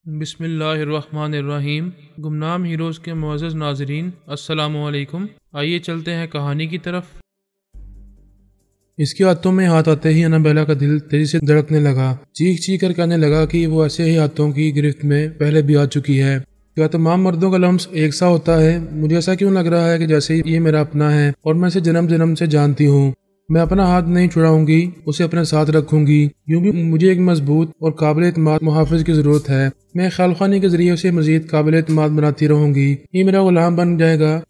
بسم اللہ الرحمن الرحیم۔ گمنام ہیروز کے معزز ناظرین، السلام علیکم۔ آئیے چلتے ہیں کہانی کی طرف۔ اس کے ہاتھوں میں ہاتھ آتے ہی انابیلا کا دل تیزی سے دھڑکنے لگا، چیخ چیخ کر کہنے لگا کہ وہ ایسے ہی ہاتھوں کی گرفت میں پہلے بھی آ چکی ہے۔ کیا تمام مردوں کا لمس ایک سا ہوتا ہے؟ مجھے ایسا کیوں لگ رہا ہے کہ جیسے یہ میرا اپنا ہے اور میں اسے جنم جنم سے جانتی ہوں۔ میں اپنا ہاتھ نہیں چھڑاؤں گی، اسے اپنے ساتھ رکھوں گی۔ یوں بھی مجھے ایک مضبوط اور قابل اعتماد محافظ کی ضرورت ہے۔ میں خیال خوانی کے ذریعے اسے مزید قابل اعتماد بناتی رہوں گی، یہ میرا غلام بن جائے گا۔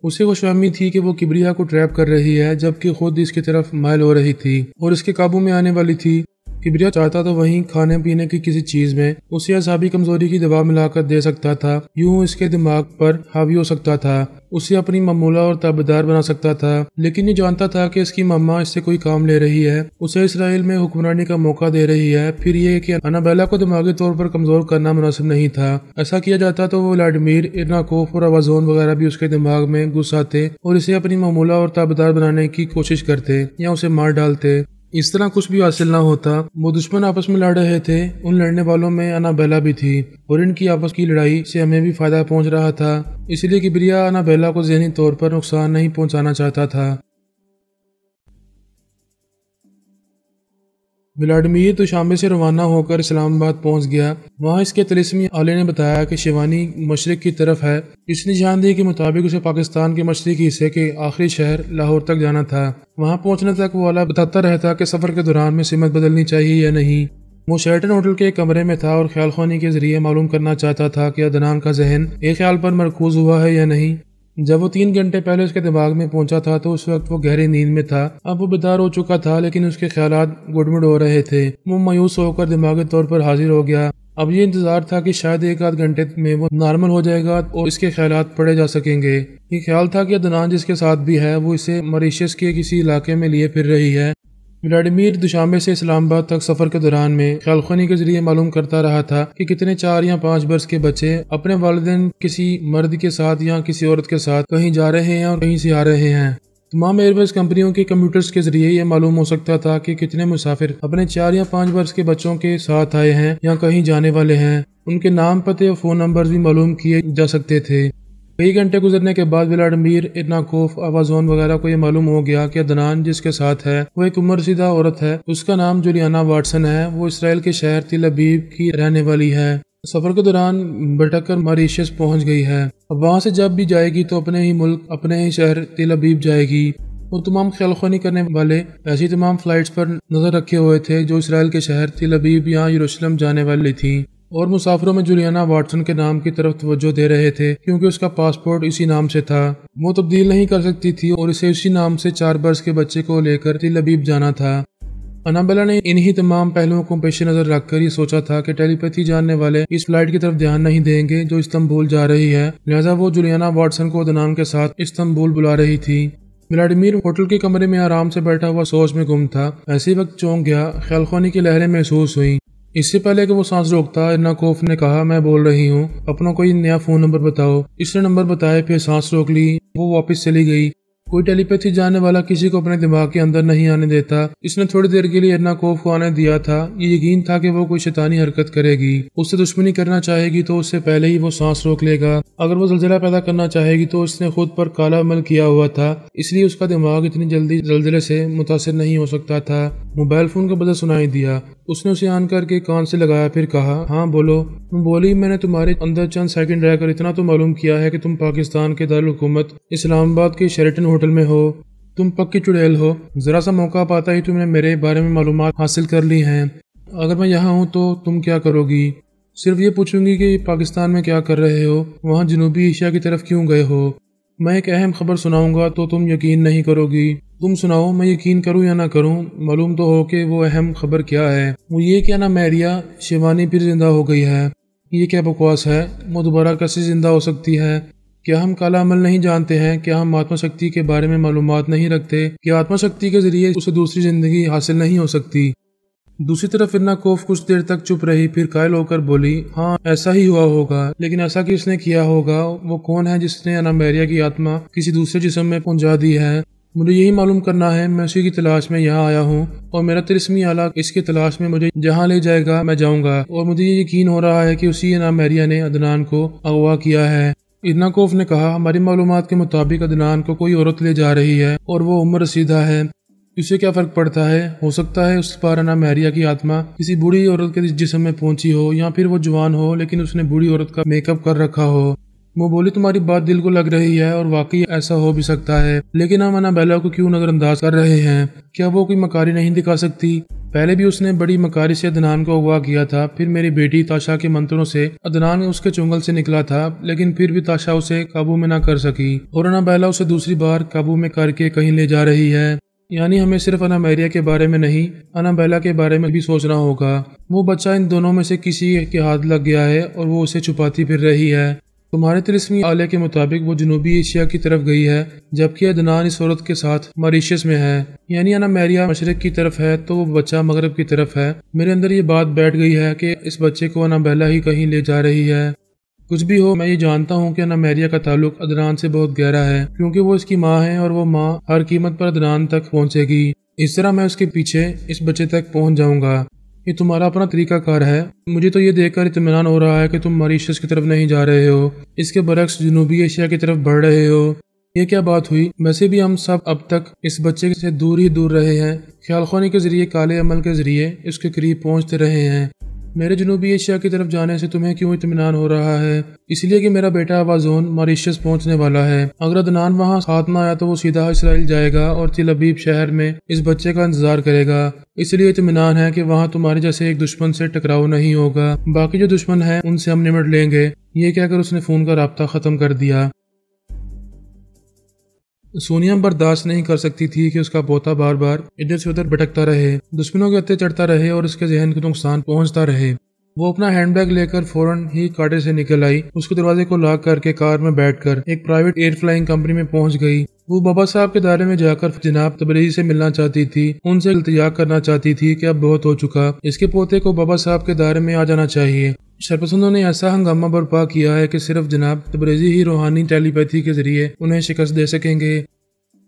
اسے خوش فہمی تھی کہ وہ کبریا کو ٹریپ کر رہی ہے، جبکہ خود اس کی طرف مائل ہو رہی تھی اور اس کے قابو میں آنے والی تھی۔ کبریا چاہتا تو وہیں کھانے پینے کی کسی چیز میں اسے اعصابی کمزوری کی دوا ملا کر دے سکتا تھا، یوں اس کے دماغ پر حاوی ہو سکتا تھا، اسے اپنی ممولہ اور تابعدار بنا سکتا تھا۔ لیکن یہ جانتا تھا کہ اس کی ماما اس سے کوئی کام لے رہی ہے، اسے اسرائیل میں حکمرانی کا موقع دے رہی ہے۔ پھر یہ کہ انابیلا کو دماغی طور پر کمزور کرنا مناسب نہیں تھا۔ ایسا کیا جاتا تو وہ ولادیمیر ارناکوف اور آوازون وغیرہ بھی اس کے دماغ میں گھس آتے اور اسے اپنی ممولہ اور تابعدار بنانے کی کوشش کرتے یا اسے مار ڈالتے۔ اس طرح کچھ بھی حاصل نہ ہوتا۔ وہ دشمن آپس میں لڑ رہے تھے، ان لڑنے والوں میں انابیلا بھی تھی، اور ان کی آپس کی لڑائی سے ہمیں بھی فائدہ پہنچ رہا تھا، اس لیے کبریا انابیلا کو ذہنی طور پر نقصان نہیں پہنچانا چاہتا تھا۔ ولادیمیر دوشنبے سے روانہ ہو کر اسلام آباد پہنچ گیا۔ وہاں اس کے طلسمی آلے نے بتایا کہ شیوانی مشرق کی طرف ہے۔ اس نشاندہی کے مطابق اسے پاکستان کے مشرقی حصے کے آخری شہر لاہور تک جانا تھا۔ وہاں پہنچنے تک وہ آلہ بتاتا رہتا کہ سفر کے دوران میں سمت بدلنی چاہیے یا نہیں۔ وہ شیرٹن ہوٹل کے کمرے میں تھا اور خیال خوانی کے ذریعے معلوم کرنا چاہتا تھا کہ عدنان کا ذہن ایک خیال پر مرکوز ہوا ہے یا نہیں۔ جب وہ 3 گھنٹے پہلے اس کے دماغ میں پہنچا تھا تو اس وقت وہ گہری نیند میں تھا۔ اب وہ بیدار ہو چکا تھا، لیکن اس کے خیالات گڑمڑ ہو رہے تھے۔ وہ مایوس ہو کر دماغی طور پر حاضر ہو گیا۔ اب یہ انتظار تھا کہ شاید 1 آدھ گھنٹے میں وہ نارمل ہو جائے گا اور اس کے خیالات پڑھے جا سکیں گے۔ یہ خیال تھا کہ عدنان جس کے ساتھ بھی ہے وہ اسے ماریشس کے کسی علاقے میں لیے پھر رہی ہے۔ ولادیمیر دوشنبے سے اسلام آباد تک سفر کے دوران میں خیال خوانی کے ذریعے معلوم کرتا رہا تھا کہ کتنے 4 یا 5 برس کے بچے اپنے والدین کسی مرد کے ساتھ یا کسی عورت کے ساتھ کہیں جا رہے ہیں اور کہیں سے آ رہے ہیں۔ تمام ایئر ویز کمپنیوں کے کمپیوٹرز کے ذریعے یہ معلوم ہو سکتا تھا کہ کتنے مسافر اپنے 4 یا 5 برس کے بچوں کے ساتھ آئے ہیں یا کہیں جانے والے ہیں۔ ان کے نام، پتے اور فون نمبرز بھی معلوم کیے جا سکتے تھے۔ کئی گھنٹے گزرنے کے بعد ولادیمیر ارناکوف، آوازون وغیرہ کو یہ معلوم ہو گیا کہ عدنان جس کے ساتھ ہے وہ ایک عمر رسیدہ عورت ہے۔ اس کا نام جولیانا واٹسن ہے۔ وہ اسرائیل کے شہر تل ابیب کی رہنے والی ہے۔ سفر کے دوران بھٹک کر ماریشس پہنچ گئی ہے۔ اب وہاں سے جب بھی جائے گی تو اپنے ہی ملک، اپنے ہی شہر تل ابیب جائے گی۔ وہ تمام خیال خوانی کرنے والے ایسی تمام فلائٹس پر نظر رکھے ہوئے تھے جو اسرائیل کے شہر تل ابیب یا یروشلم جانے والی تھیں، اور مسافروں میں جولیانا واٹسن کے نام کی طرف توجہ دے رہے تھے کیونکہ اس کا پاسپورٹ اسی نام سے تھا۔ وہ تبدیل نہیں کر سکتی تھی اور اسے اسی نام سے 4 برس کے بچے کو لے کر تل ابیب جانا تھا۔ انابیلا نے انہی تمام پہلوؤں کو پیش نظر رکھ کر یہ سوچا تھا کہ ٹیلی پیتھی جاننے والے اس فلائٹ کی طرف دھیان نہیں دیں گے جو استنبول جا رہی ہے، لہذا وہ جولیانا واٹسن کو عدنان کے ساتھ استنبول بلا رہی تھی۔ ولادیمیر ہوٹل کے کمرے میں آرام سے بیٹھا ہوا سوچ میں گم تھا۔ ایسی وقت چونک گیا، خیال خوانی کی لہریں محسوس ہوئیں۔ اس سے پہلے کہ وہ سانس روکتا، ارناکوف نے کہا، میں بول رہی ہوں، اپنا کوئی نیا فون نمبر بتاؤ۔ اس نے نمبر بتائے، پھر سانس روک لی۔ وہ واپس چلی گئی۔ کوئی ٹیلی پیتھی جاننے والا کسی کو اپنے دماغ کے اندر نہیں آنے دیتا۔ اس نے تھوڑی دیر کے لیے ارناکوف کو آنے دیا تھا۔ یہ یقین تھا کہ وہ کوئی شیطانی حرکت کرے گی، اس سے دشمنی کرنا چاہے گی تو اس سے پہلے ہی وہ سانس روک لے گا۔ اگر وہ زلزلہ پیدا کرنا چاہے گی تو اس نے خود پر کالا عمل کیا ہوا تھا، اس لیے اس کا دماغ اتنی جلدی زلزلے سے متاثر نہیں ہو سکتا تھا۔ موبائل فون کا بزر سنائی دیا۔ اس نے اسے آن کر کے کان سے لگایا، پھر کہا، ہاں بولو۔ وہ بولی، میں نے تمہارے اندر چند سیکنڈ رہ کر اتنا تو معلوم کیا ہے کہ تم پاکستان کے دارالحکومت اسلام آباد کے شیرٹن ہوٹل میں ہو۔ تم پکی چڑیل ہو، ذرا سا موقع پاتا ہی تم نے میرے بارے میں معلومات حاصل کر لی ہیں۔ اگر میں یہاں ہوں تو تم کیا کرو گی؟ صرف یہ پوچھوں گی کہ پاکستان میں کیا کر رہے ہو، وہاں جنوبی ایشیا کی طرف کیوں گئے ہو؟ میں ایک اہم خبر سناؤں گا تو تم یقین نہیں کرو گی۔ تم سناؤ، میں یقین کروں یا نہ کروں، معلوم تو ہو کہ وہ اہم خبر کیا ہے۔ وہ یہ کہ انامیریا شیوانی پھر زندہ ہو گئی ہے۔ یہ کیا بکواس ہے؟ وہ دوبارہ کیسے زندہ ہو سکتی ہے؟ کیا ہم کالا عمل نہیں جانتے ہیں؟ کیا ہم آتما شکتی کے بارے میں معلومات نہیں رکھتے؟ کیا آتما شکتی کے ذریعے اسے دوسری زندگی حاصل نہیں ہو سکتی؟ دوسری طرف ارناکوف کچھ دیر تک چپ رہی، پھر قائل ہو کر بولی، ہاں ایسا ہی ہوا ہوگا، لیکن ایسا کس نے کیا ہوگا؟ وہ کون ہے جس نے انامیریا کی آتما کسی دوسرے جسم میں پہنچا دی ہے؟ مجھے یہی معلوم کرنا ہے، میں اسی کی تلاش میں یہاں آیا ہوں اور میرا طلسمی آلہ اس کی تلاش میں مجھے جہاں لے جائے گا میں جاؤں گا، اور مجھے یہ یقین ہو رہا ہے کہ اسی نامہریہ نے عدنان کو اغوا کیا ہے۔ ادناکوف نے کہا، ہماری معلومات کے مطابق عدنان کو کوئی عورت لے جا رہی ہے اور وہ عمر رسیدہ ہے۔ اسے کیا فرق پڑتا ہے؟ ہو سکتا ہے اس پار نامہریہ کی آتما کسی بوڑھی عورت کے جسم میں پہنچی ہو، یا پھر وہ جوان ہو لیکن اس نے بوڑھی عورت کا میک اپ کر رکھا ہو۔ وہ بولی، تمہاری بات دل کو لگ رہی ہے اور واقعی ایسا ہو بھی سکتا ہے، لیکن ہم انابیلا کو کیوں نظر انداز کر رہے ہیں؟ کیا وہ کوئی مکاری نہیں دکھا سکتی؟ پہلے بھی اس نے بڑی مکاری سے عدنان کو اغوا کیا تھا، پھر میری بیٹی تاشا کے منتروں سے عدنان اس کے چنگل سے نکلا تھا، لیکن پھر بھی تاشا اسے قابو میں نہ کر سکی، اور انابیلا اسے دوسری بار قابو میں کر کے کہیں لے جا رہی ہے۔ یعنی ہمیں صرف انامہریہ کے بارے میں نہیں، انابیلا کے بارے میں بھی سوچنا ہوگا۔ وہ بچہ ان دونوں میں سے کسی کے ہاتھ لگ گیا ہے اور وہ اسے چھپاتی پھر رہی ہے۔ تمہارے طلسمی آلے کے مطابق وہ جنوبی ایشیا کی طرف گئی ہے، جبکہ عدنان اس عورت کے ساتھ ماریشس میں ہے۔ یعنی انامہریہ مشرق کی طرف ہے تو وہ بچہ مغرب کی طرف ہے۔ میرے اندر یہ بات بیٹھ گئی ہے کہ اس بچے کو انابیلا ہی کہیں لے جا رہی ہے۔ کچھ بھی ہو، میں یہ جانتا ہوں کہ انامہریہ کا تعلق عدنان سے بہت گہرا ہے، کیونکہ وہ اس کی ماں ہے اور وہ ماں ہر قیمت پر عدنان تک پہنچے گی۔ اس طرح میں اس کے پیچھے اس بچے تک پہنچ جاؤں گا۔ یہ تمہارا اپنا طریقہ کار ہے۔ مجھے تو یہ دیکھ کر اطمینان ہو رہا ہے کہ تم ماریشس کی طرف نہیں جا رہے ہو، اس کے برعکس جنوبی ایشیا کی طرف بڑھ رہے ہو۔ یہ کیا بات ہوئی؟ ویسے بھی ہم سب اب تک اس بچے سے دور ہی دور رہے ہیں، خیال خوانی کے ذریعے، کالے عمل کے ذریعے اس کے قریب پہنچتے رہے ہیں۔ میرے جنوبی ایشیا کی طرف جانے سے تمہیں کیوں اطمینان ہو رہا ہے؟ اس لیے کہ میرا بیٹا آوازون ماریشس پہنچنے والا ہے۔ اگر عدنان وہاں ساتھ نہ آیا تو وہ سیدھا اسرائیل جائے گا اور تل ابیب شہر میں اس بچے کا انتظار کرے گا۔ اس لیے اطمینان ہے کہ وہاں تمہارے جیسے ایک دشمن سے ٹکراؤ نہیں ہوگا۔ باقی جو دشمن ہیں ان سے ہم نمٹ لیں گے۔ یہ کہہ کر اس نے فون کا رابطہ ختم کر دیا۔ سونیا برداشت نہیں کر سکتی تھی کہ اس کا پوتا بار بار ادھر سے ادھر بھٹکتا رہے، دشمنوں کے ہتھے چڑھتا رہے اور اس کے ذہن کو نقصان پہنچتا رہے۔ وہ اپنا ہینڈ بیگ لے کر فوراً ہی کاٹے سے نکل آئی، اس کے دروازے کو لاک کر کے کار میں بیٹھ کر ایک پرائیویٹ ایئر فلائنگ کمپنی میں پہنچ گئی۔ وہ بابا صاحب کے دائرے میں جا کر جناب تبریزی سے ملنا چاہتی تھی، ان سے التجا کرنا چاہتی تھی کہ اب بہت ہو چکا، اس کے پوتے کو بابا صاحب کے دائرے میں آ جانا چاہیے۔ شرپسندوں نے ایسا ہنگامہ برپا کیا ہے کہ صرف جناب تبریزی ہی روحانی ٹیلی پیتھی کے ذریعے انہیں شکست دے سکیں گے۔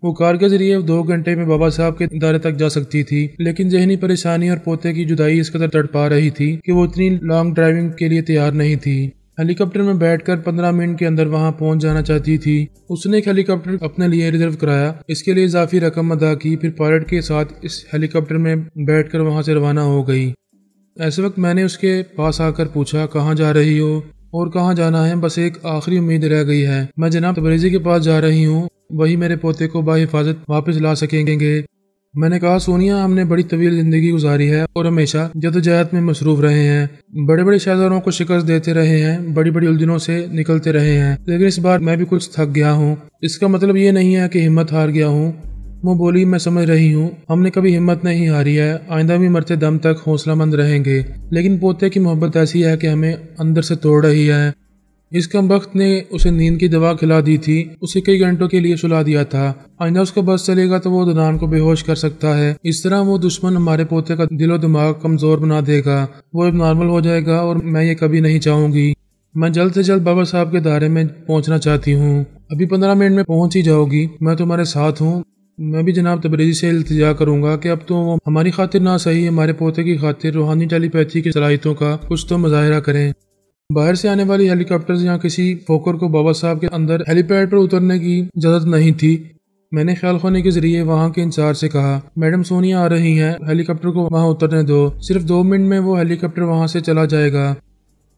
وہ کار کے ذریعے 2 گھنٹے میں بابا صاحب کے دائرے تک جا سکتی تھی، لیکن ذہنی پریشانی اور پوتے کی جدائی اس قدر تڑپا رہی تھی کہ وہ اتنی لانگ ڈرائیونگ کے لیے تیار نہیں تھی۔ ہیلی کاپٹر میں بیٹھ کر 15 منٹ کے اندر وہاں پہنچ جانا چاہتی تھی۔ اس نے ایک ہیلی کاپٹر اپنے لیے ریزرو کرایا، اس کے لیے اضافی رقم ادا کی، پھر پائلٹ کے ساتھ اس ہیلی کاپٹر میں بیٹھ کر وہاں سے روانہ ہو گئی۔ ایسے وقت میں نے اس کے پاس آ کر پوچھا، کہاں جا رہی ہو؟ اور کہاں جانا ہے؟ بس ایک آخری امید رہ گئی ہے، میں جناب تبریزی کے پاس جا رہی ہوں، وہی میرے پوتے کو باحفاظت واپس لا سکیں گے۔ میں نے کہا، سونیا، ہم نے بڑی طویل زندگی گزاری ہے اور ہمیشہ جدوجہد میں مصروف رہے ہیں، بڑے بڑے شہزادوں کو شکست دیتے رہے ہیں، بڑی بڑی الجھنوں سے نکلتے رہے ہیں، لیکن اس بار میں بھی کچھ تھک گیا ہوں۔ اس کا مطلب یہ نہیں ہے کہ ہمت ہار گیا ہوں۔ وہ بولی، میں سمجھ رہی ہوں، ہم نے کبھی ہمت نہیں ہاری ہے، آئندہ بھی مرتے دم تک حوصلہ مند رہیں گے، لیکن پوتے کی محبت ایسی ہے کہ ہمیں اندر سے توڑ رہی ہے۔ اس کمبخت نے اسے نیند کی دوا کھلا دی تھی، اسے کئی گھنٹوں کے لیے سلا دیا تھا، آئندہ اس کا بس چلے گا تو وہ عدنان کو بے ہوش کر سکتا ہے۔ اس طرح وہ دشمن ہمارے پوتے کا دل و دماغ کمزور بنا دے گا، وہ اب نارمل ہو جائے گا، اور میں یہ کبھی نہیں چاہوں گی۔ میں جلد سے جلد بابا صاحب کے دائرے میں پہنچنا چاہتی ہوں، ابھی 15 منٹ میں پہنچ ہی جاؤ گی، میں تمہارے ساتھ ہوں۔ میں بھی جناب تبریزی سے التجا کروں گا کہ اب تو وہ ہماری خاطر نہ صحیح، ہمارے پوتے کی خاطر روحانی ٹیلی پیتھی کی صلاحیتوں کا کچھ تو مظاہرہ کریں۔ باہر سے آنے والی ہیلی کاپٹرز یا کسی فوکر کو بابا صاحب کے اندر ہیلی پیڈ پر اترنے کی اجازت نہیں تھی۔ میں نے خیال خانے کے ذریعے وہاں کے انچارج سے کہا، میڈم سونیا آ رہی ہیں، ہیلی کاپٹر کو وہاں اترنے دو، صرف 2 منٹ میں وہ ہیلی کاپٹر وہاں سے چلا جائے گا۔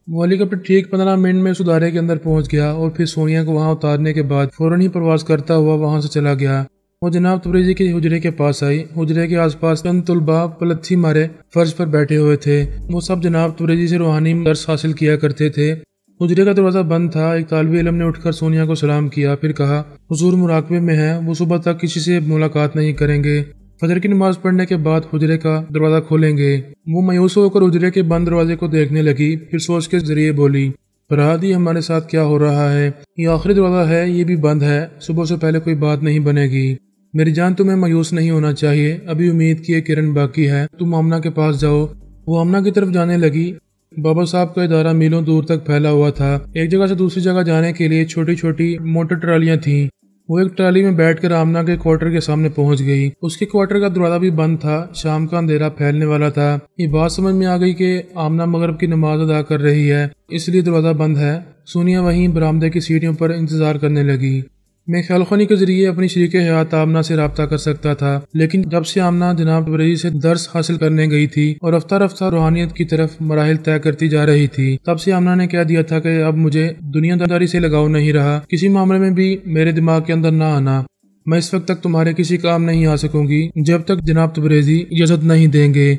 وہ ہیلی کاپٹر ٹھیک 15 منٹ میں اس ادارے کے اندر پہنچ گیا اور پھر سونیا کو وہاں اتارنے کے بعد فوراً ہی پرواز کرتا ہوا وہاں سے چلا گیا۔ وہ جناب تبریزی کے حجرے کے پاس آئی۔ حجرے کے آس پاس چند طلباء پلتھی مارے فرش پر بیٹھے ہوئے تھے، وہ سب جناب تبریزی سے روحانی درس حاصل کیا کرتے تھے۔ حجرے کا دروازہ بند تھا۔ ایک طالب علم نے اٹھ کر سونیا کو سلام کیا، پھر کہا، حضور مراقبے میں ہے، وہ صبح تک کسی سے ملاقات نہیں کریں گے، فجر کی نماز پڑھنے کے بعد حجرے کا دروازہ کھولیں گے۔ وہ مایوس ہو کر حجرے کے بند دروازے کو دیکھنے لگی، پھر سوچ کے ذریعے بولی، فرہادی، ہمارے ساتھ کیا ہو رہا ہے؟ یہ آخری دروازہ ہے، یہ بھی بند ہے، صبح سے پہلے کوئی بات نہیں بنے گی۔ میری جان، تمہیں مایوس نہیں ہونا چاہیے، ابھی امید کی ایک کرن باقی ہے، تم آمنہ کے پاس جاؤ۔ وہ آمنہ کی طرف جانے لگی۔ بابا صاحب کا ادارہ میلوں دور تک پھیلا ہوا تھا، ایک جگہ سے دوسری جگہ جانے کے لیے چھوٹی چھوٹی موٹر ٹرالیاں تھیں۔ وہ ایک ٹرالی میں بیٹھ کر آمنہ کے کوارٹر کے سامنے پہنچ گئی۔ اس کے کوارٹر کا دروازہ بھی بند تھا، شام کا اندھیرا پھیلنے والا تھا۔ یہ بات سمجھ میں آ گئی کہ آمنہ مغرب کی نماز ادا کر رہی ہے، اس لیے دروازہ بند ہے۔ سونیا وہیں برآمدے کی سیڑھیوں پر انتظار کرنے لگی۔ میں خیال خوانی کے ذریعے اپنی شریک حیات آمنہ سے رابطہ کر سکتا تھا، لیکن جب سے آمنہ جناب تبریزی سے درس حاصل کرنے گئی تھی اور رفتہ رفتہ روحانیت کی طرف مراحل طے کرتی جا رہی تھی، تب سے آمنہ نے کہہ دیا تھا کہ اب مجھے دنیا داری سے لگاؤ نہیں رہا، کسی معاملے میں بھی میرے دماغ کے اندر نہ آنا۔ میں اس وقت تک تمہارے کسی کام نہیں آ سکوں گی جب تک جناب تبریزی اجازت نہیں دیں گے۔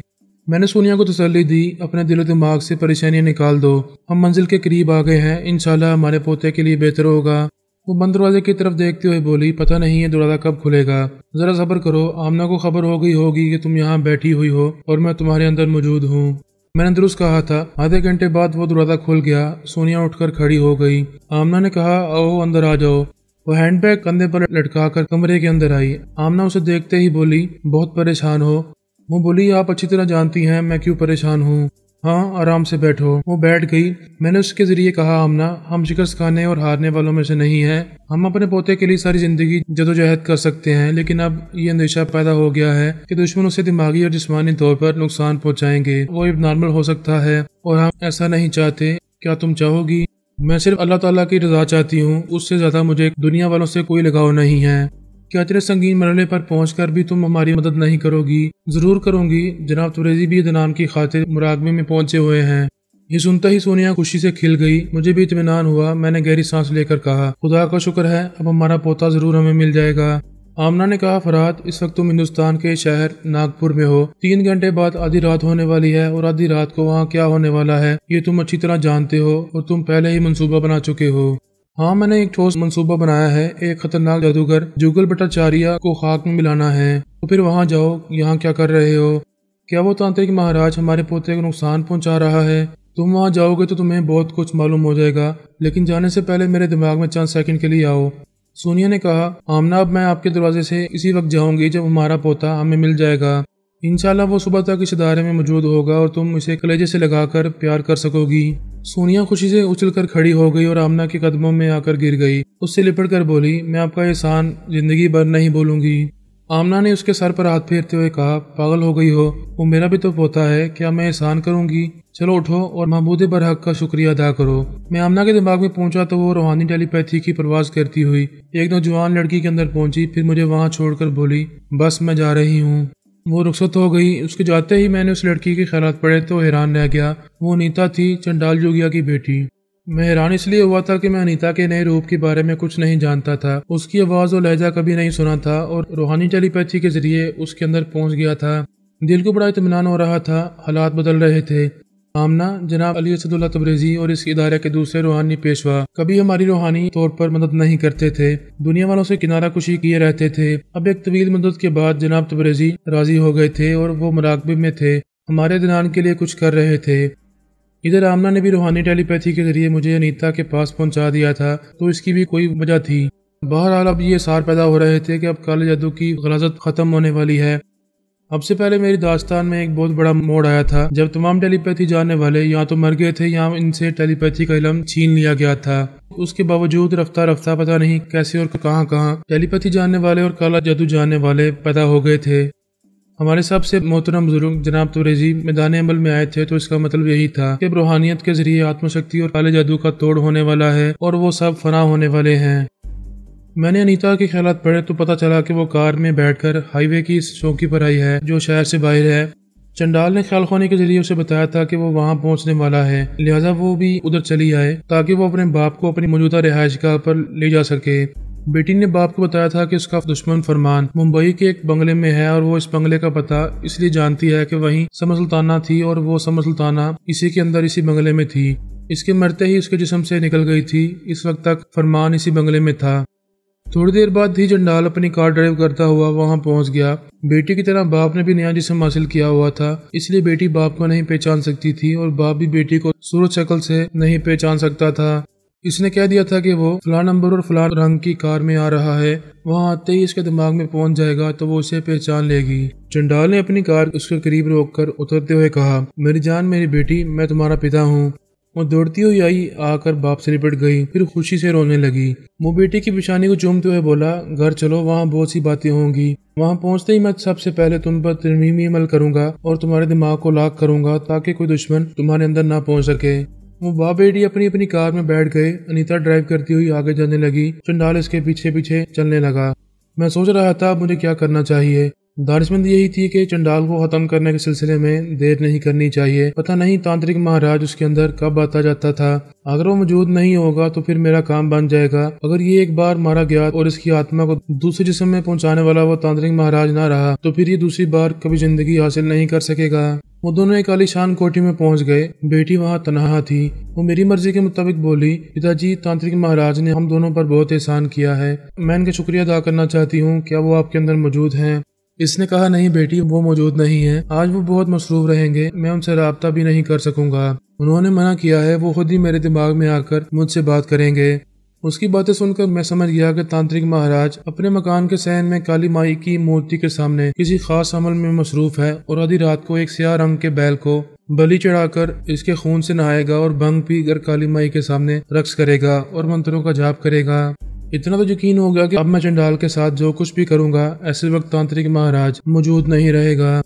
میں نے سونیا کو تسلی دی، اپنے دل و دماغ سے پریشانیاں نکال دو، ہم منزل کے قریب آ گئے ہیں، انشاءاللہ ہمارے پوتے کے لیے بہتر ہوگا۔ وہ بند دروازے کی طرف دیکھتے ہوئے بولی، پتہ نہیں یہ دروازہ کب کھلے گا، ذرا صبر کرو، آمنہ کو خبر ہو گئی ہوگی کہ تم یہاں بیٹھی ہوئی ہو اور میں تمہارے اندر موجود ہوں۔ میں نے درست کہا تھا۔ آدھے گھنٹے بعد وہ دروازہ کھل گیا۔ سونیا اٹھ کر کھڑی ہو گئی۔ آمنہ نے کہا، آؤ اندر آ جاؤ۔ وہ ہینڈ بیگ کندھے پر لٹکا کر کمرے کے اندر آئی۔ آمنہ اسے دیکھتے ہی بولی، بہت پریشان ہو؟ وہ بولی، آپ اچھی طرح جانتی ہیں میں کیوں پریشان ہوں۔ ہاں، آرام سے بیٹھو۔ وہ بیٹھ گئی۔ میں نے اس کے ذریعے کہا، آمنہ، ہم شکست کھانے اور ہارنے والوں میں سے نہیں ہیں، ہم اپنے پوتے کے لیے ساری زندگی جدوجہد کر سکتے ہیں، لیکن اب یہ اندیشہ پیدا ہو گیا ہے کہ دشمن اسے دماغی اور جسمانی طور پر نقصان پہنچائیں گے۔ وہ اب نارمل ہو سکتا ہے اور ہم ایسا نہیں چاہتے۔ کیا تم چاہو گی؟ میں صرف اللہ تعالیٰ کی رضا چاہتی ہوں، اس سے زیادہ مجھے دنیا والوں سے کوئی لگاؤ نہیں ہے۔ کیا اتنے سنگین مرحلے پر پہنچ کر بھی تم ہماری مدد نہیں کرو گی؟ ضرور کروں گی، جناب تبریزی بھی عدنان کی خاطر مراقبے میں پہنچے ہوئے ہیں۔ یہ سنتا ہی سونیا خوشی سے کھل گئی۔ مجھے بھی اطمینان ہوا۔ میں نے گہری سانس لے کر کہا، خدا کا شکر ہے، اب ہمارا پوتا ضرور ہمیں مل جائے گا۔ آمنہ نے کہا، فرات، اس وقت تم ہندوستان کے شہر ناگپور میں ہو، 3 گھنٹے بعد آدھی رات ہونے والی ہے، اور آدھی رات کو وہاں کیا ہونے والا ہے یہ تم اچھی طرح جانتے ہو، اور تم پہلے ہی منصوبہ بنا چکے ہو۔ ہاں، میں نے ایک ٹھوس منصوبہ بنایا ہے۔ ایک خطرناک جادوگر جگل بھٹاچاریہ کو خاک میں ملانا ہے۔ تو پھر وہاں جاؤ۔ یہاں کیا کر رہے ہو؟ کیا وہ تانترک مہاراج ہمارے پوتے کو نقصان پہنچا رہا ہے؟ تم وہاں جاؤ گے تو تمہیں بہت کچھ معلوم ہو جائے گا، لیکن جانے سے پہلے میرے دماغ میں چند سیکنڈ کے لیے آؤ۔ سونیا نے کہا، آمنہ، اب میں آپ کے دروازے سے اسی وقت جاؤں گی جب ہمارا پوتا ہمیں مل جائے گا۔ انشاءاللہ وہ صبح تک اس ادارے میں موجود ہوگا اور تم اسے کلیجے سے لگا کر پیار کر سکو گی۔ سونیا خوشی سے اچھل کر کھڑی ہو گئی اور آمنہ کے قدموں میں آ کر گر گئی۔ اس سے لپٹ کر بولی، میں آپ کا احسان زندگی بھر نہیں بولوں گی۔ آمنہ نے اس کے سر پر ہاتھ پھیرتے ہوئے کہا، پاگل ہو گئی ہو، وہ میرا بھی تو پوتا ہے، کیا میں احسان کروں گی؟ چلو اٹھو اور معبود برحق کا شکریہ ادا کرو۔ میں آمنہ کے دماغ میں پہنچا تو وہ روحانی ٹیلی پیتھی کی پرواز کرتی ہوئی ایک نوجوان لڑکی کے اندر پہنچی، پھر مجھے وہاں چھوڑ کر بولی، بس میں جا رہی ہوں۔ وہ رخصت ہو گئی۔ اس کے جاتے ہی میں نے اس لڑکی کے خیالات پڑھے تو حیران رہ گیا۔ وہ انیتا تھی، چنڈال جوگیا کی بیٹی۔ میں حیران اس لیے ہوا تھا کہ میں انیتا کے نئے روپ کے بارے میں کچھ نہیں جانتا تھا، اس کی آواز اور لہجہ کبھی نہیں سنا تھا، اور روحانی ٹیلی پیتھی کے ذریعے اس کے اندر پہنچ گیا تھا۔ دل کو بڑا اطمینان ہو رہا تھا، حالات بدل رہے تھے۔ آمنہ، جناب علی اسد اللہ تبریزی اور اس ادارے کے دوسرے روحانی پیشوا کبھی ہماری روحانی طور پر مدد نہیں کرتے تھے، دنیا والوں سے کنارہ کشی کیے رہتے تھے۔ اب ایک طویل مدت کے بعد جناب تبریزی راضی ہو گئے تھے اور وہ مراقبے میں تھے، ہمارے عدنان کے لیے کچھ کر رہے تھے۔ ادھر آمنہ نے بھی روحانی ٹیلی پیتھی کے ذریعے مجھے انیتا کے پاس پہنچا دیا تھا، تو اس کی بھی کوئی وجہ تھی۔ بہرحال اب یہ سار پیدا ہو رہے تھے کہ اب کالے جادو کی غلاظت ختم ہونے والی ہے۔ اب سے پہلے میری داستان میں ایک بہت بڑا موڑ آیا تھا، جب تمام ٹیلی پیتھی جاننے والے یا تو مر گئے تھے یا ان سے ٹیلی پیتھی کا علم چھین لیا گیا تھا۔ اس کے باوجود رفتہ رفتہ پتہ نہیں کیسے اور کہاں کہاں ٹیلی پیتھی جاننے والے اور کالا جادو جاننے والے پیدا ہو گئے تھے۔ ہمارے سب سے محترم بزرگ جناب تبریزی میدان عمل میں آئے تھے، تو اس کا مطلب یہی تھا کہ روحانیت کے ذریعے آتم شکتی اور کالے جادو کا توڑ ہونے والا ہے اور وہ سب فنا ہونے والے ہیں۔ میں نے انیتا کے خیالات پڑھے تو پتہ چلا کہ وہ کار میں بیٹھ کر ہائی وے کی اس چوکی پر آئی ہے جو شہر سے باہر ہے۔ چنڈال نے خیال خوانی کے ذریعے اسے بتایا تھا کہ وہ وہاں پہنچنے والا ہے، لہٰذا وہ بھی ادھر چلی آئے تاکہ وہ اپنے باپ کو اپنی موجودہ رہائش گاہ پر لے جا سکے۔ بیٹی نے باپ کو بتایا تھا کہ اس کا دشمن فرمان ممبئی کے ایک بنگلے میں ہے، اور وہ اس بنگلے کا پتہ اس لیے جانتی ہے کہ وہیں سمر سلطانہ تھی، اور وہ سمر سلطانہ اسی کے اندر اسی بنگلے میں تھی۔ اس کے مرتے ہی اس کے جسم سے نکل گئی تھی۔ اس وقت تک فرمان اسی بنگلے میں تھا۔ تھوڑی دیر بعد ہی چنڈال اپنی کار ڈرائیو کرتا ہوا وہاں پہنچ گیا۔ بیٹی کی طرح باپ نے بھی نیا جسم حاصل کیا ہوا تھا، اس لیے بیٹی باپ کو نہیں پہچان سکتی تھی، اور باپ بھی بیٹی کو صورت شکل سے نہیں پہچان سکتا تھا۔ اس نے کہہ دیا تھا کہ وہ فلاں نمبر اور فلاں رنگ کی کار میں آ رہا ہے، وہاں آتے ہی اس کے دماغ میں پہنچ جائے گا تو وہ اسے پہچان لے گی۔ چنڈال نے اپنی کار اس کے قریب روک کر اترتے ہوئے کہا، میری جان، میری بیٹی، میں تمہارا پتا ہوں۔ وہ دوڑتی ہوئی آئی، آ کر باپ سے لپٹ گئی، پھر خوشی سے رونے لگی۔ وہ بیٹی کی پیشانی کو چومتے ہوئے بولا، گھر چلو، وہاں بہت سی باتیں ہوں گی۔ وہاں پہنچتے ہی میں سب سے پہلے تم پر ترمیمی عمل کروں گا اور تمہارے دماغ کو لاک کروں گا تاکہ کوئی دشمن تمہارے اندر نہ پہنچ سکے۔ وہ باپ بیٹی اپنی اپنی کار میں بیٹھ گئے۔ انیتا ڈرائیو کرتی ہوئی آگے جانے لگی، چنڈال اس کے پیچھے پیچھے چلنے لگا۔ میں سوچ رہا تھا اب مجھے کیا کرنا چاہیے۔ دانشمند یہی تھی کہ چنڈال کو ختم کرنے کے سلسلے میں دیر نہیں کرنی چاہیے۔ پتہ نہیں تانترک مہاراج اس کے اندر کب آتا جاتا تھا۔ اگر وہ موجود نہیں ہوگا تو پھر میرا کام بن جائے گا۔ اگر یہ ایک بار مارا گیا اور اس کی آتما کو دوسرے جسم میں پہنچانے والا وہ تانترک مہاراج نہ رہا تو پھر یہ دوسری بار کبھی زندگی حاصل نہیں کر سکے گا۔ وہ دونوں ایک عالیشان کوٹھی میں پہنچ گئے۔ بیٹی وہاں تنہا تھی۔ وہ میری مرضی کے مطابق بولی، پتا جی، تانترک مہاراج نے ہم دونوں پر بہت احسان کیا ہے، میں ان کا شکریہ ادا کرنا چاہتی ہوں، کیا وہ آپ کے اندر موجود ہیں؟ اس نے کہا، نہیں بیٹی، وہ موجود نہیں ہیں، آج وہ بہت مصروف رہیں گے، میں ان سے رابطہ بھی نہیں کر سکوں گا، انہوں نے منع کیا ہے، وہ خود ہی میرے دماغ میں آ کر مجھ سے بات کریں گے۔ اس کی باتیں سن کر میں سمجھ گیا کہ تانترک مہاراج اپنے مکان کے صحن میں کالی مائی کی مورتی کے سامنے کسی خاص عمل میں مصروف ہے اور آدھی رات کو ایک سیاہ رنگ کے بیل کو بلی چڑھا کر اس کے خون سے نہائے گا اور بھنگ پی کر کالی مائی کے سامنے رقص کرے گا اور منتروں کا جاپ کرے گا۔ اتنا تو یقین ہو گیا کہ اب میں چنڈال کے ساتھ جو کچھ بھی کروں گا ایسے وقت تانترک مہاراج موجود نہیں رہے گا۔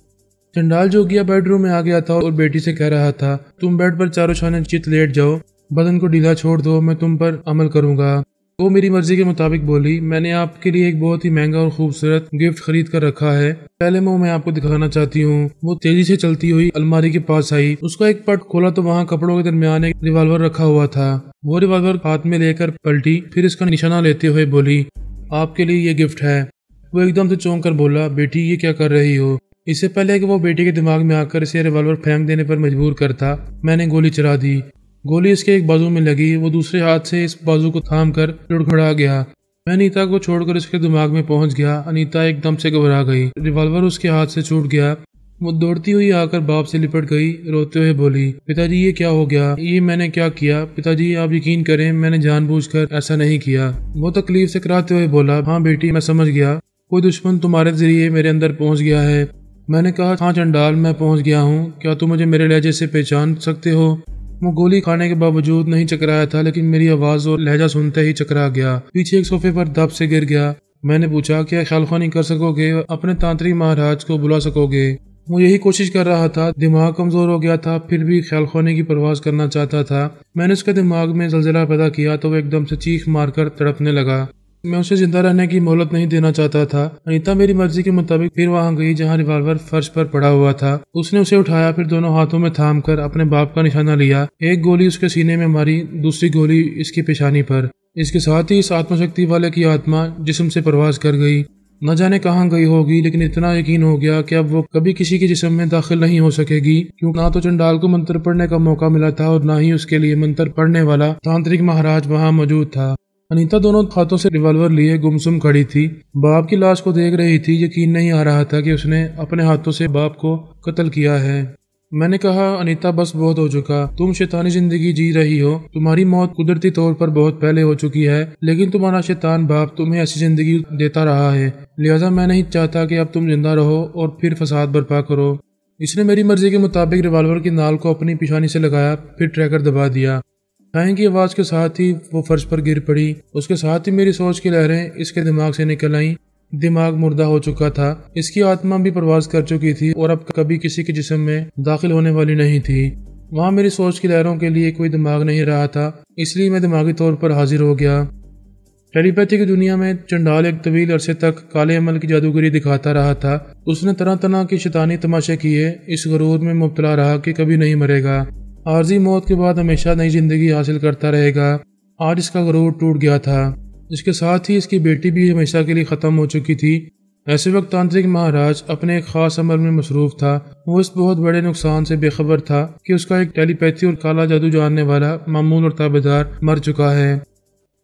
چنڈال جو گیا بیڈ روم میں آ گیا تھا اور بیٹی سے کہہ رہا تھا، تم بیڈ پر چاروں شانے چت لیٹ جاؤ، بدن کو ڈھیلا چھوڑ دو، میں تم پر عمل کروں گا۔ وہ میری مرضی کے مطابق بولی، میں نے آپ کے لیے ایک بہت ہی مہنگا اور خوبصورت گفٹ خرید کر رکھا ہے، پہلے میں آپ کو دکھانا چاہتی ہوں۔ وہ تیزی سے چلتی ہوئی الماری کے پاس آئی، اس کا ایک پٹ کھولا تو وہاں کپڑوں کے درمیان ایک ریوالور رکھا ہوا تھا۔ وہ ریوالور ہاتھ میں لے کر پلٹی، پھر اس کا نشانہ لیتے ہوئے بولی، آپ کے لیے یہ گفٹ ہے۔ وہ ایک دم سے چونک کر بولا، بیٹی یہ کیا کر رہی ہو؟ اس سے پہلے کہ وہ بیٹی کے دماغ میں آ کر اسے ریوالور پھینک دینے پر مجبور کرتا، میں نے گولی چلا دی۔ گولی اس کے ایک بازو میں لگی، وہ دوسرے ہاتھ سے اس بازو کو تھام کر لڑکھڑا گیا۔ میں انیتا کو چھوڑ کر اس کے دماغ میں پہنچ گیا۔ انیتا ایک دم سے گھبرا گئی، ریوالور اس کے ہاتھ سے چھوٹ گیا۔ وہ دوڑتی ہوئی آ کر باپ سے لپٹ گئی، روتے ہوئے بولی، پتا جی یہ کیا ہو گیا، یہ میں نے کیا کیا؟ پتا جی آپ یقین کریں، میں نے جان بوجھ کر ایسا نہیں کیا۔ وہ تکلیف سے کراتے ہوئے بولا، ہاں بیٹی میں سمجھ گیا، کوئی دشمن تمہارے ذریعے میرے اندر پہنچ گیا ہے۔ میں نے کہا، ہاں چنڈال میں پہنچ گیا ہوں، کیا تم مجھے میرے لہجے سے پہچان سکتے ہو؟ وہ گولی کھانے کے باوجود نہیں چکرایا تھا، لیکن میری آواز اور لہجہ سنتے ہی چکرا گیا، پیچھے ایک صوفے پر دب سے گر گیا۔ میں نے پوچھا، کیا خیال خوانی کر سکو گے، اپنے تانترک مہاراج کو بلا سکو گے؟ وہ یہی کوشش کر رہا تھا، دماغ کمزور ہو گیا تھا، پھر بھی خیال خوانی کی پرواز کرنا چاہتا تھا۔ میں نے اس کے دماغ میں زلزلہ پیدا کیا تو وہ ایک دم سے چیخ مار کر تڑپنے لگا۔ میں اسے زندہ رہنے کی مہلت نہیں دینا چاہتا تھا۔ انیتا میری مرضی کے مطابق پھر وہاں گئی جہاں ریوالور فرش پر پڑا ہوا تھا۔ اس نے اسے اٹھایا، پھر دونوں ہاتھوں میں تھام کر اپنے باپ کا نشانہ لیا۔ ایک گولی اس کے سینے میں ماری، دوسری گولی اس کی پیشانی پر۔ اس کے ساتھ ہی اس آتما شکتی والے کی آتما جسم سے پرواز کر گئی۔ نہ جانے کہاں گئی ہوگی، لیکن اتنا یقین ہو گیا کہ اب وہ کبھی کسی کے جسم میں داخل نہیں ہو سکے گی، کیونکہ نہ تو چنڈال کو منتر پڑھنے کا موقع ملا تھا اور نہ ہی اس کے لیے منتر پڑھنے والا تانترک مہاراج وہاں موجود تھا۔ انیتا دونوں ہاتھوں سے ریوالور لیے گمسم کھڑی تھی، باپ کی لاش کو دیکھ رہی تھی۔ یقین نہیں آ رہا تھا کہ اس نے اپنے ہاتھوں سے باپ کو قتل کیا ہے۔ میں نے کہا، انیتا بس بہت ہو چکا، تم شیطانی زندگی جی رہی ہو، تمہاری موت قدرتی طور پر بہت پہلے ہو چکی ہے، لیکن تمہارا شیطان باپ تمہیں ایسی زندگی دیتا رہا ہے، لہٰذا میں نہیں چاہتا کہ اب تم زندہ رہو اور پھر فساد برپا کرو۔ اس نے میری مرضی کے مطابق ریوالور کی نال کو اپنی پیشانی سے لگایا، پھر ٹریگر دبا دیا۔ ٹائیں کی آواز کے ساتھ ہی وہ فرش پر گر پڑی، اس کے ساتھ ہی میری سوچ کی لہریں اس کے دماغ سے نکل آئیں۔ دماغ مردہ ہو چکا تھا، اس کی آتما بھی پرواز کر چکی تھی اور اب کبھی کسی کے جسم میں داخل ہونے والی نہیں تھی۔ وہاں میری سوچ کی لہروں کے لیے کوئی دماغ نہیں رہا تھا، اس لیے میں دماغی طور پر حاضر ہو گیا۔ ٹیلی پیتھی کی دنیا میں چنڈال ایک طویل عرصے تک کالے عمل کی جادوگری دکھاتا رہا تھا۔ اس نے طرح طرح کی شیطانی تماشے کیے، اس غرور میں مبتلا رہا کہ کبھی نہیں مرے گا، عارضی موت کے بعد ہمیشہ نئی زندگی حاصل کرتا رہے گا۔ آج اس کا غرور ٹوٹ گیا تھا، اس کے ساتھ ہی اس کی بیٹی بھی ہمیشہ کے لیے ختم ہو چکی تھی۔ ایسے وقت تانترک مہاراج اپنے ایک خاص عمل میں مصروف تھا۔ وہ اس بہت بڑے نقصان سے بے خبر تھا کہ اس کا ایک ٹیلی پیتھی اور کالا جادو جاننے والا معمول اور تابعدار مر چکا ہے۔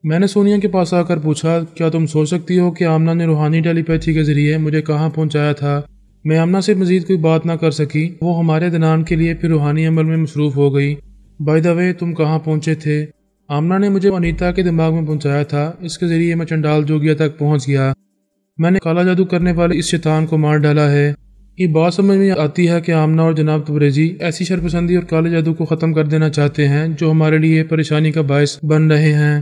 میں نے سونیا کے پاس آ کر پوچھا، کیا تم سوچ سکتی ہو کہ آمنہ نے روحانی ٹیلی پیتھی کے ذریعے مجھے کہاں پہنچایا تھا؟ میں آمنہ سے مزید کوئی بات نہ کر سکی، وہ ہمارے دنان کے لیے پھر روحانی عمل میں مصروف ہو گئی۔ بائی دا وے، تم کہاں پہنچے تھے؟ آمنہ نے مجھے انیتا کے دماغ میں پہنچایا تھا، اس کے ذریعے میں چنڈال جوگیا تک پہنچ گیا۔ میں نے کالا جادو کرنے والے اس شیطان کو مار ڈالا ہے۔ یہ بات سمجھ میں آتی ہے کہ آمنہ اور جناب تبریزی ایسی شرپسندی اور کالے جادو کو ختم کر دینا چاہتے ہیں جو ہمارے لیے پریشانی کا باعث بن رہے ہیں۔